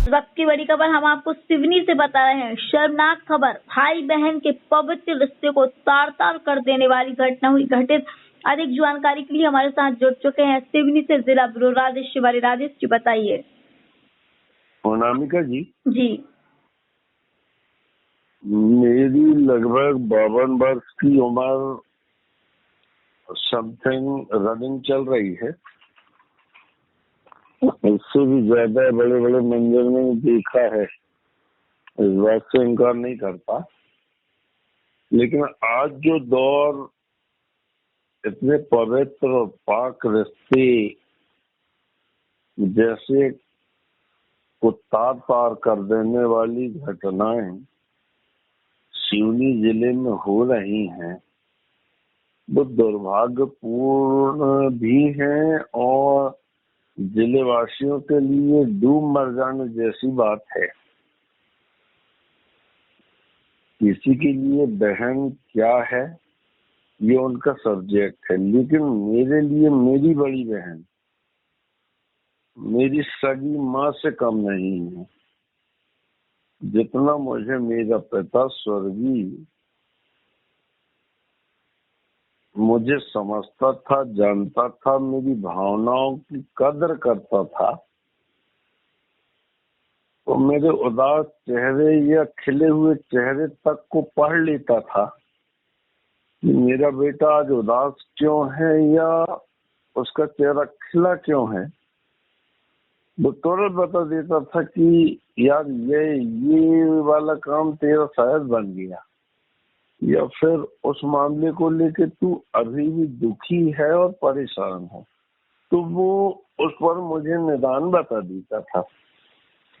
वक्त की बड़ी खबर हम आपको सिवनी से बता रहे हैं। शर्मनाक खबर, भाई बहन के पवित्र रिश्ते को तार तार कर देने वाली घटना हुई घटित। अधिक जानकारी के लिए हमारे साथ जुड़ चुके हैं सिवनी से जिला ब्यूरो राजेश तिवारी। राजेश जी बताइए। अनामिका जी जी, मेरी लगभग 52 वर्ष की उम्र समथिंग रनिंग चल रही है। इससे भी ज्यादा बड़े बड़े मंजर में देखा है, इस बात से इनकार नहीं करता। लेकिन आज जो दौर इतने पवित्र और पाक रिश्ते जैसे को तार तार कर देने वाली घटनाएं सिवनी जिले में हो रही हैं, वो दुर्भाग्यपूर्ण भी हैं और जिले वासियों के लिए डूब मर जाने जैसी बात है। किसी के लिए बहन क्या है ये उनका सब्जेक्ट है, लेकिन मेरे लिए मेरी बड़ी बहन मेरी सगी माँ से कम नहीं है। जितना मुझे मेरा पिता स्वर्गीय मुझे समझता था, जानता था, मेरी भावनाओं की कदर करता था, तो मेरे उदास चेहरे या खिले हुए चेहरे तक को पढ़ लेता था कि मेरा बेटा आज उदास क्यों है या उसका चेहरा खिला क्यों है। वो तुरंत बता देता था कि यार ये वाला काम तेरा शायद बन गया, या फिर उस मामले को लेके तू अभी भी दुखी है और परेशान है। तो वो उस पर मुझे निदान बता देता था।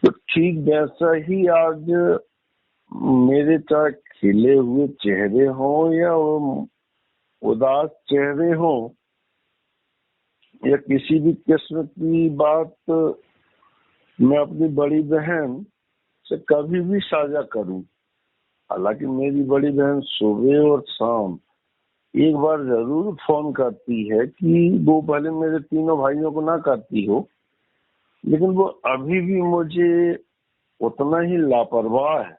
तो ठीक वैसा ही आज मेरे चाहे खिले हुए चेहरे हों या उदास चेहरे हों या किसी भी किस्म की बात मैं अपनी बड़ी बहन से कभी भी साझा करूं। हालांकि मेरी बड़ी बहन सुबह और शाम एक बार जरूर फोन करती है कि वो भले मेरे तीनों भाइयों को ना करती हो, लेकिन वो अभी भी मुझे उतना ही लापरवाह है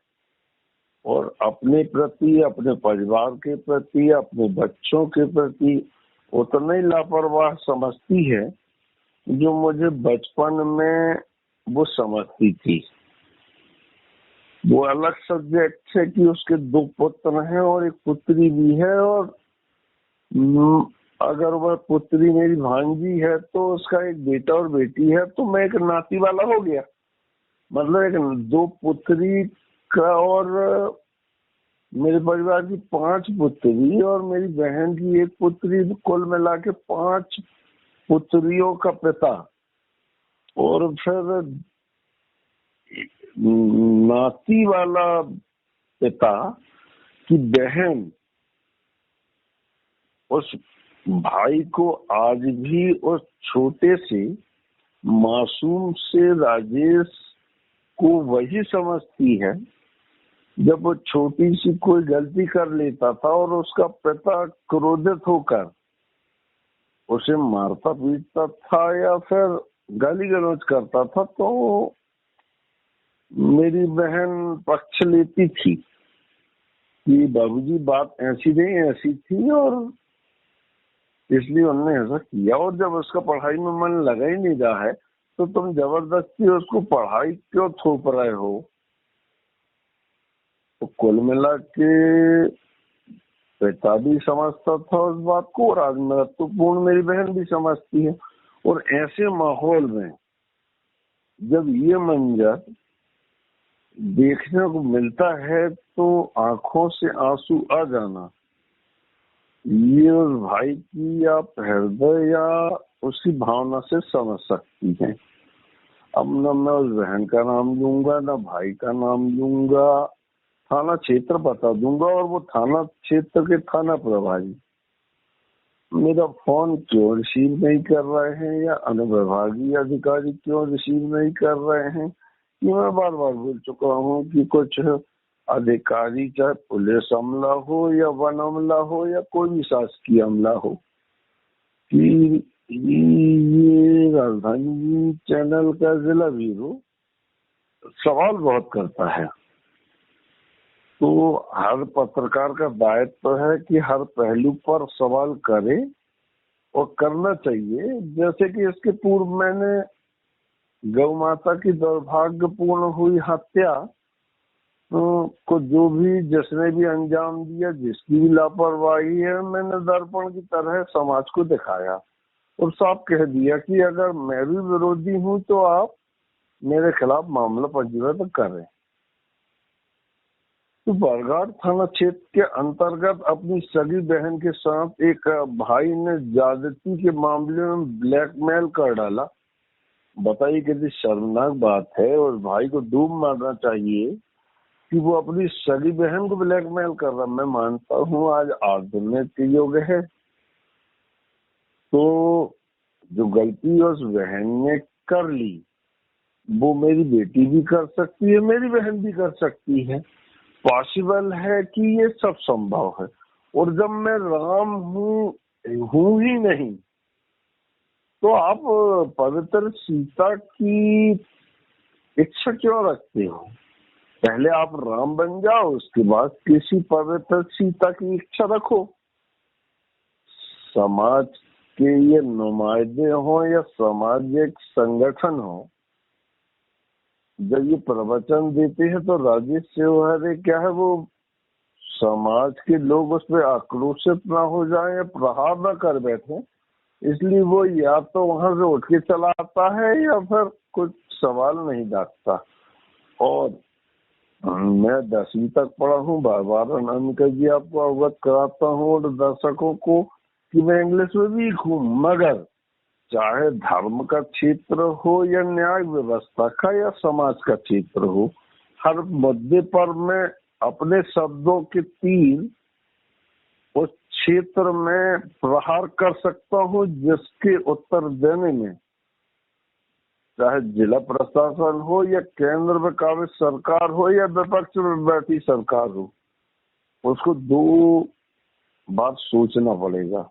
और अपने प्रति, अपने परिवार के प्रति, अपने बच्चों के प्रति उतना ही लापरवाह समझती है जो मुझे बचपन में वो समझती थी। वो अलग सब्जेक्ट है कि उसके 2 पुत्र हैं और एक पुत्री भी है, और अगर वह पुत्री मेरी भांजी है तो उसका एक बेटा और बेटी है, तो मैं एक नाती वाला हो गया। मतलब एक 2 पुत्री का, और मेरे परिवार की 5 पुत्री और मेरी बहन की 1 पुत्री, कुल मिला के 5 पुत्रियों का पिता। और फिर नाती वाला पिता की बहन उस भाई को आज भी उस छोटे से मासूम से राजेश को वही समझती है जब वो छोटी सी कोई गलती कर लेता था और उसका पिता क्रोधित होकर उसे मारता पीटता था या फिर गाली गलौज करता था, तो मेरी बहन पक्ष लेती थी कि बाबूजी बात ऐसी नहीं ऐसी थी, और इसलिए उन्होंने ऐसा किया। और जब उसका पढ़ाई में मन लगा ही नहीं रहा है तो तुम जबरदस्ती उसको पढ़ाई क्यों थोप रहे हो। तो कुल मिला के पिता भी समझता था उस बात को, और आज महत्वपूर्ण मेरी बहन भी समझती है। और ऐसे माहौल में जब ये मंजर देखने को मिलता है तो आंखों से आंसू आ जाना, ये उस भाई की आप हृदय या उसकी भावना से समझ सकती हैं। अब न मैं उस बहन का नाम लूंगा, न भाई का नाम लूंगा, थाना क्षेत्र बता दूंगा, और वो थाना क्षेत्र के थाना प्रभारी मेरा फोन क्यों रिसीव नहीं कर रहे हैं या अनुविभागीय अधिकारी क्यों रिसीव नहीं कर रहे हैं, ये मैं बार बार बोल चुका हूँ कि कुछ अधिकारी, चाहे पुलिस अमला हो या वन अमला हो या कोई भी शासकीय अमला हो, कि ये राजधानी चैनल का जिला ब्यूरो सवाल बहुत करता है। तो हर पत्रकार का दायित्व है कि हर पहलू पर सवाल करे और करना चाहिए। जैसे कि इसके पूर्व मैंने गौ माता की दुर्भाग्यपूर्ण हुई हत्या को जो भी जिसने भी अंजाम दिया, जिसकी भी लापरवाही है, मैंने दर्पण की तरह समाज को दिखाया और साफ कह दिया कि अगर मैं भी विरोधी हूं तो आप मेरे खिलाफ मामला पंजीबद्ध करें। तो बरघाट थाना क्षेत्र के अंतर्गत अपनी सगी बहन के साथ एक भाई ने ज्यादती के मामले में ब्लैकमेल कर डाला। बताइए कितनी शर्मनाक बात है। और भाई को डूब मारना चाहिए कि वो अपनी सगी बहन को ब्लैकमेल कर रहा। मैं मानता हूँ आज आधुनिक युग है, तो जो गलती उस बहन ने कर ली वो मेरी बेटी भी कर सकती है, मेरी बहन भी कर सकती है। पॉसिबल है कि ये सब संभव है। और जब मैं राम हूं ही नहीं तो आप पवित्र सीता की इच्छा क्यों रखते हो? पहले आप राम बन जाओ, उसके बाद किसी पवित्र सीता की इच्छा रखो। समाज के ये नुमाइंदे हो या सामाजिक संगठन हो, जब ये प्रवचन देते हैं तो राजेश सेवारे क्या है, वो समाज के लोग उस पर आक्रोशित ना हो जाएं या प्रहार ना कर बैठे, इसलिए वो या तो वहां से उठ के चला आता है या फिर कुछ सवाल नहीं डाकता। और मैं 10वीं तक पढ़ा हूँ, बार बार अनामिका जी आपको अवगत कराता हूँ और दर्शकों को कि मैं इंग्लिश में वीक हूँ, मगर चाहे धर्म का क्षेत्र हो या न्याय व्यवस्था का या समाज का क्षेत्र हो, हर मुद्दे पर मैं अपने शब्दों के तीर उस क्षेत्र में प्रहार कर सकता हूँ जिसके उत्तर देने में चाहे जिला प्रशासन हो या केंद्र में काबिज सरकार हो या विपक्ष में बैठी सरकार हो, उसको 2 बार सोचना पड़ेगा।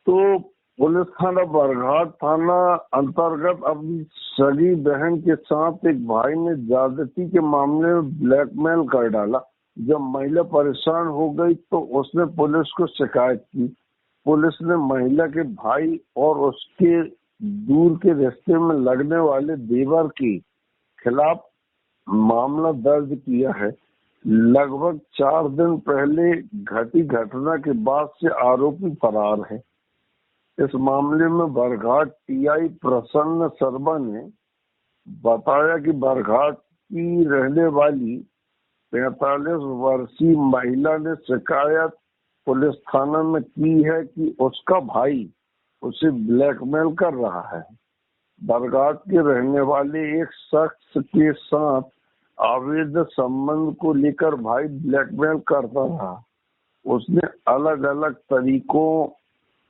तो पुलिस थाना बरघाट थाना अंतर्गत अपनी सगी बहन के साथ एक भाई ने ज्यादती के मामले में ब्लैकमेल कर डाला। जब महिला परेशान हो गई तो उसने पुलिस को शिकायत की। पुलिस ने महिला के भाई और उसके दूर के रिश्ते में लगने वाले देवर के खिलाफ मामला दर्ज किया है। लगभग 4 दिन पहले घटी घटना के बाद से आरोपी फरार है। इस मामले में बरघाट टीआई प्रसन्न शर्मा ने बताया कि बरघाट की रहने वाली 45 वर्षीय महिला ने शिकायत पुलिस थाना में की है कि उसका भाई उसे ब्लैकमेल कर रहा है। बरघाट के रहने वाले एक शख्स के साथ अवैध संबंध को लेकर भाई ब्लैकमेल करता रहा। उसने अलग अलग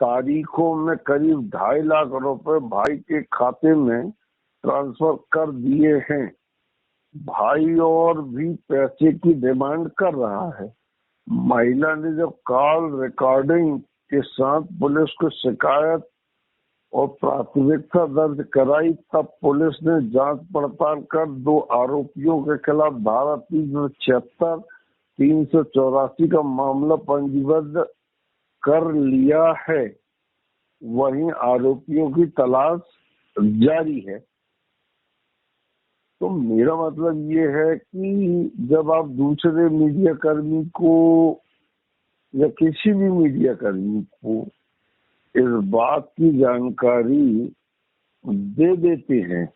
तारीखों में करीब 2.5 लाख रुपए भाई के खाते में ट्रांसफर कर दिए हैं। भाई और भी पैसे की डिमांड कर रहा है। महिला ने जब कॉल रिकॉर्डिंग के साथ पुलिस को शिकायत और प्राथमिकता दर्ज कराई, तब पुलिस ने जांच पड़ताल कर 2 आरोपियों के खिलाफ धारा 376, 384 का मामला पंजीबद्ध कर लिया है। वहीं आरोपियों की तलाश जारी है। तो मेरा मतलब ये है कि जब आप दूसरे मीडिया कर्मी को या किसी भी मीडिया कर्मी को इस बात की जानकारी दे देते हैं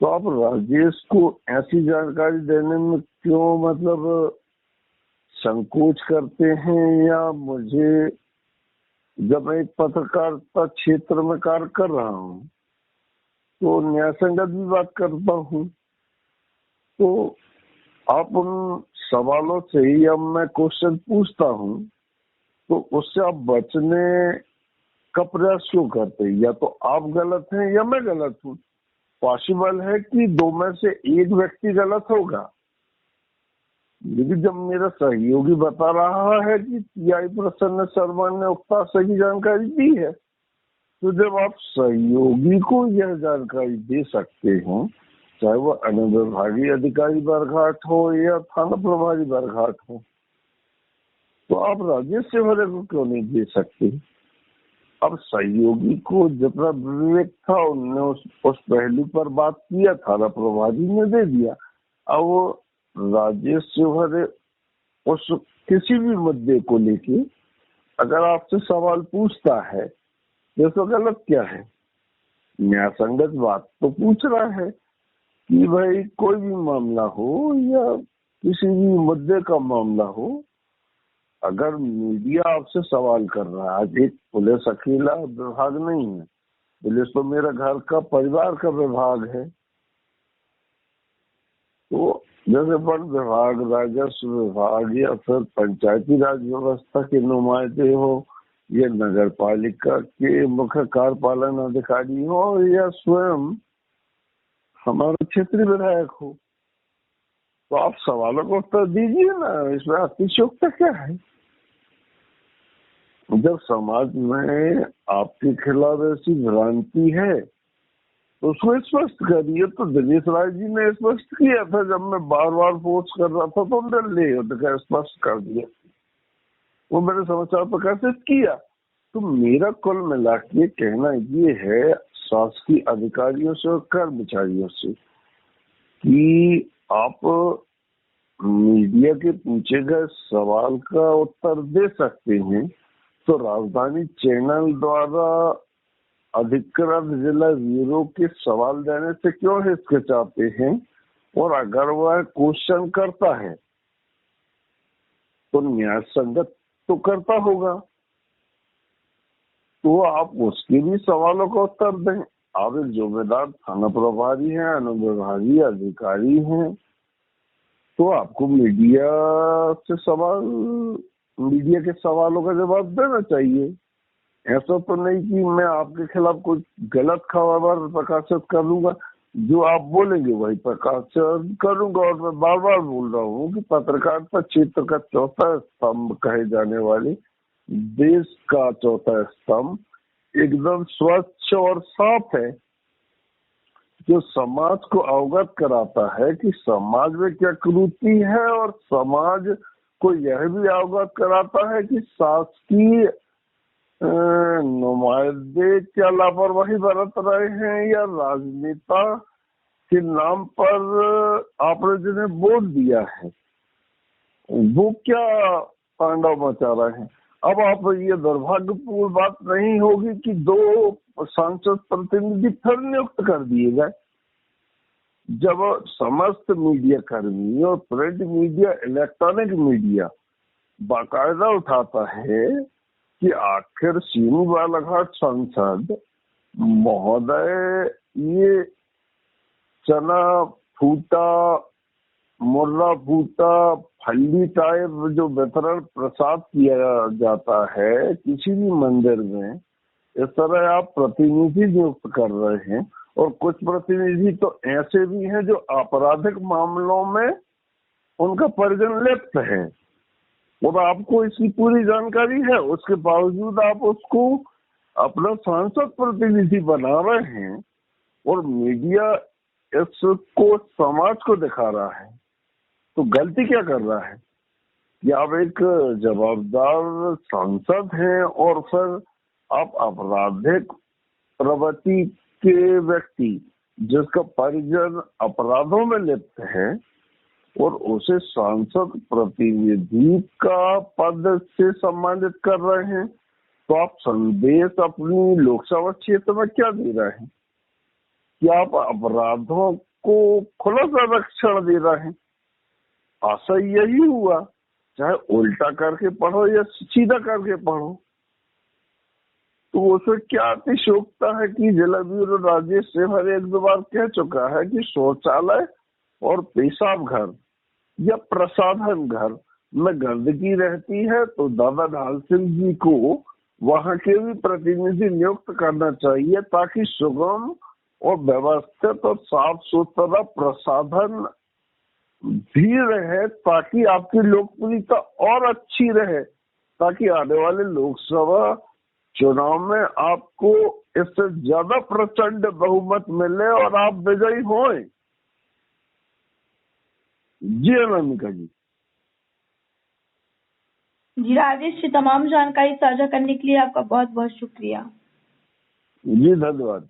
तो आप राजेश को ऐसी जानकारी देने में क्यों मतलब संकोच करते हैं? या मुझे, जब मैं एक पत्रकारिता क्षेत्र में कार्य कर रहा हूँ तो न्याय संगत भी बात करता हूँ, तो आप उन सवालों से ही अब मैं क्वेश्चन पूछता हूँ तो उससे आप बचने का प्रयास क्यों करते हैं? या तो आप गलत हैं या मैं गलत हूँ। पॉसिबल है कि 2 में से एक व्यक्ति गलत होगा, लेकिन जब मेरा सहयोगी बता रहा है कि टीआई प्रसन्न शर्मा ने उक्ता सही जानकारी दी है तो जब आप सहयोगी को यह जानकारी दे सकते हैं, चाहे वो अनुविभागीय अधिकारी बरघाट हो या थाना प्रभारी बरघाट हो, तो आप राजेश सेवरे को क्यों नहीं दे सकते? अब सहयोगी को जितना विवेक था उनने उस पहलू पर बात किया, थाना प्रभारी ने दे दिया। अब वो राजेश सेवरे उस किसी भी मुद्दे को लेके अगर आपसे सवाल पूछता है तो गलत क्या है? न्याय संगत बात तो पूछ रहा है कि भाई कोई भी मामला हो या किसी भी मुद्दे का मामला हो, अगर मीडिया आपसे सवाल कर रहा है, आज एक पुलिस अकेला विभाग नहीं है, पुलिस तो मेरा घर का परिवार का विभाग है। तो जैसे वन विभाग, राजस्व विभाग या फिर पंचायती राज व्यवस्था के नुमाइंदे हो या नगर पालिका के मुख्य कार्यपालन अधिकारी हो या स्वयं हमारा क्षेत्रीय विधायक हो, तो आप सवालों का उत्तर दीजिए ना, इसमें अतिशयोक्ति क्या है? जब समाज में आपके खिलाफ ऐसी भ्रांति है तो उसको स्पष्ट करिए। तो दिनेश राय जी ने स्पष्ट किया था, जब मैं बार बार फोर्स कर रहा था तो उन्होंने स्पष्ट कर दिया, वो मैंने समाचार प्रकाशित किया। तो मेरा कुल मिला के कहना ये है शासकीय अधिकारियों से और कर्मचारियों से कि आप मीडिया के पूछे गए सवाल का उत्तर दे सकते हैं, तो राजधानी चैनल द्वारा अधिकृत जिला ब्यूरो के सवाल देने से क्यों हिचकिचाते हैं? और अगर वह क्वेश्चन करता है तो न्याय संगत तो करता होगा, तो आप उसके भी सवालों का उत्तर दें। आप एक जिम्मेदार थाना प्रभारी हैं, अनुविभागीय अधिकारी हैं, तो आपको मीडिया के सवालों का जवाब देना चाहिए। ऐसा तो नहीं कि मैं आपके खिलाफ कोई गलत खबर प्रकाशित करूंगा, जो आप बोलेंगे वही प्रकाशित करूंगा। और मैं बार बार बोल रहा हूँ कि पत्रकारिता क्षेत्र का चौथा स्तंभ कहे जाने वाले देश का चौथा स्तंभ एकदम स्वच्छ और साफ है, जो समाज को अवगत कराता है कि समाज में क्या कुरीति है, और समाज को यह भी अवगत कराता है कि शासकीय नुमाइंदे क्या लापरवाही बरत रहे हैं या राजनेता के नाम पर आपने जिन्हें वोट दिया है वो क्या तांडव मचा रहे हैं। अब आप ये दुर्भाग्यपूर्ण बात नहीं होगी कि 2 सांसद प्रतिनिधि फिर नियुक्त कर दिए गए, जब समस्त मीडिया कर्मी और प्रिंट मीडिया, इलेक्ट्रॉनिक मीडिया बाकायदा उठाता है कि आखिर सीनू बालाघाट सांसद महोदय ये चना फूटा, मुर्रा फूटा, फली टाइप जो वितरण प्रसाद किया जाता है किसी भी मंदिर में, इस तरह आप प्रतिनिधि नियुक्त कर रहे हैं। और कुछ प्रतिनिधि तो ऐसे भी हैं जो आपराधिक मामलों में उनका परिजन लिप्त है और आपको इसकी पूरी जानकारी है, उसके बावजूद आप उसको अपना सांसद प्रतिनिधि बना रहे हैं और मीडिया इसको समाज को दिखा रहा है। तो गलती क्या कर रहा है कि आप एक जवाबदार सांसद हैं और फिर आप आपराधिक प्रवृत्ति के व्यक्ति जिसका परिजन अपराधों में लिप्त है और उसे सांसद प्रतिनिधि का पद से सम्मानित कर रहे हैं, तो आप संदेश अपनी लोकसभा क्षेत्र में क्या दे रहे हैं कि आप अपराधों को खुला संरक्षण दे रहे हैं। आशा यही हुआ, चाहे उल्टा करके पढ़ो या सीधा करके पढ़ो। तो उसमें क्या अतिशयोक्ता है कि जिला ब्यूरो राजेश सेवरे एक 2 बार कह चुका है कि शौचालय और पेशाब घर या प्रसाधन घर में गंदगी रहती है तो दादा ढाल सिंह जी को वहां के भी प्रतिनिधि नियुक्त करना चाहिए, ताकि सुगम और व्यवस्थित और साफ सुथरा प्रसाधन भी रहे, ताकि आपकी लोकप्रियता और अच्छी रहे, ताकि आने वाले लोकसभा चुनाव में आपको इससे ज्यादा प्रचंड बहुमत मिले और आप विजयी हों। जी अनामिका जी। जी राजेश जी, तमाम जानकारी साझा करने के लिए आपका बहुत बहुत शुक्रिया। जी धन्यवाद।